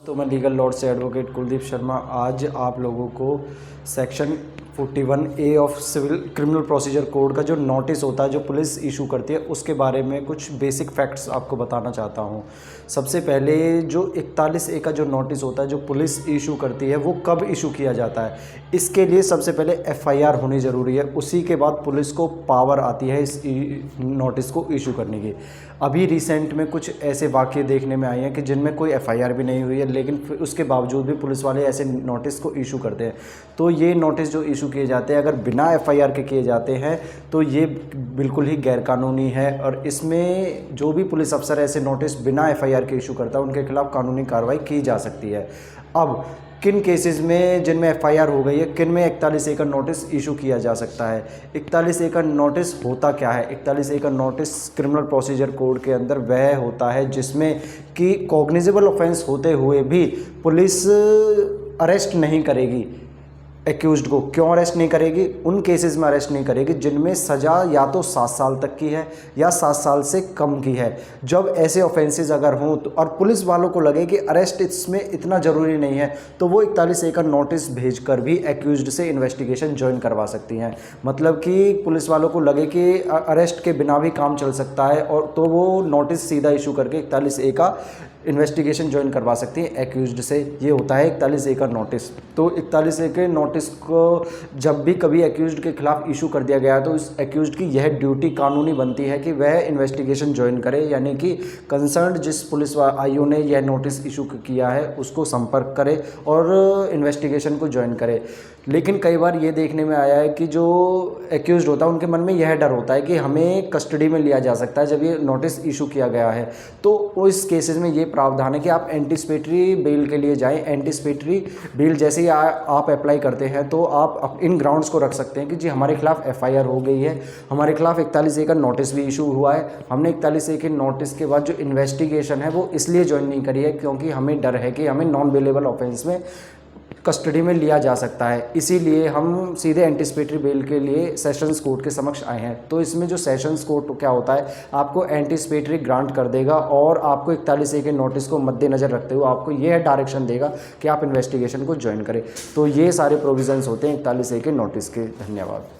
तो मैं legal lord से एडवोकेट कुलदीप शर्मा आज आप लोगों को section 41A of civil criminal procedure code का जो नोटिस होता है जो पुलिस इशू करती है उसके बारे में कुछ बेसिक फैक्ट्स आपको बताना चाहता हूँ। सबसे पहले जो 41A का जो नोटिस होता है जो पुलिस इशू करती है वो कब इशू किया जाता है, इसके लिए सबसे पहले FIR होनी ज़रूरी है। उसी के बाद पुलिस को पावर आती है इस नोटिस को इशू करने की। अभी रिसेंट में कुछ ऐसे वाक़ये देखने में आए हैं कि जिनमें कोई FIR भी नहीं हुई है, लेकिन फिर उसके बावजूद भी पुलिस वाले ऐसे नोटिस को इशू करते हैं। तो ये नोटिस जो इशू किए जाते हैं अगर बिना FIR के किए जाते हैं तो ये बिल्कुल ही गैरकानूनी है, और इसमें जो भी पुलिस अफसर ऐसे नोटिस बिना FIR के इशू करता है उनके खिलाफ कानूनी कार्रवाई की जा सकती है। अब किन केसेस में जिनमें FIR हो गई है, किन में 41A का नोटिस इशू किया जा सकता है। 41A का नोटिस होता क्या है? 41A का नोटिस क्रिमिनल प्रोसीजर कोड के अंदर वह होता है जिसमें कि कॉग्निजेबल ऑफेंस होते हुए भी पुलिस अरेस्ट नहीं करेगी एक्यूज्ड को। क्यों अरेस्ट नहीं करेगी? उन केसेस में अरेस्ट नहीं करेगी जिनमें सज़ा या तो 7 साल तक की है या 7 साल से कम की है। जब ऐसे ऑफेंसेस अगर हों तो और पुलिस वालों को लगे कि अरेस्ट इसमें इतना ज़रूरी नहीं है तो वो 41A का नोटिस भेजकर भी एक्यूज्ड से इन्वेस्टिगेशन ज्वाइन करवा सकती हैं। मतलब कि पुलिस वालों को लगे कि अरेस्ट के बिना भी काम चल सकता है और तो वो नोटिस सीधा इशू करके 41A का इन्वेस्टिगेशन ज्वाइन करवा सकती है एक्यूज्ड से। ये होता है 41A का नोटिस। तो 41A के नोटिस को जब भी कभी एक्यूज्ड के खिलाफ इशू कर दिया गया तो उस एक्यूज्ड की यह ड्यूटी कानूनी बनती है कि वह इन्वेस्टिगेशन ज्वाइन करे, यानी कि कंसर्न जिस पुलिस IO ने यह नोटिस इशू किया है उसको संपर्क करे और इन्वेस्टिगेशन को ज्वाइन करे। लेकिन कई बार ये देखने में आया है कि जो एक्यूज्ड होता है उनके मन में यह डर होता है कि हमें कस्टडी में लिया जा सकता है जब ये नोटिस इशू किया गया है। तो इस केसेस में ये प्रावधान है कि आप एंटीसिपेटरी बेल के लिए जाएं। एंटीसिपेटरी बेल जैसे ही आप अप्लाई करते हैं तो आप इन ग्राउंड्स को रख सकते हैं कि जी हमारे खिलाफ FIR हो गई है, हमारे खिलाफ 41A का नोटिस भी इशू हुआ है, हमने 41A के नोटिस के बाद जो इन्वेस्टिगेशन है वो इसलिए ज्वाइन नहीं करी है क्योंकि हमें डर है कि हमें नॉन बेलेबल ऑफेंस में कस्टडी में लिया जा सकता है, इसीलिए हम सीधे एंटीसिपेटरी बेल के लिए सेशंस कोर्ट के समक्ष आए हैं। तो इसमें जो सेशंस कोर्ट क्या होता है, आपको एंटीसिपेटरी ग्रांट कर देगा और आपको 41A के नोटिस को मद्देनज़र रखते हुए आपको यह डायरेक्शन देगा कि आप इन्वेस्टिगेशन को ज्वाइन करें। तो ये सारे प्रोविजंस होते हैं 41A के नोटिस के। धन्यवाद।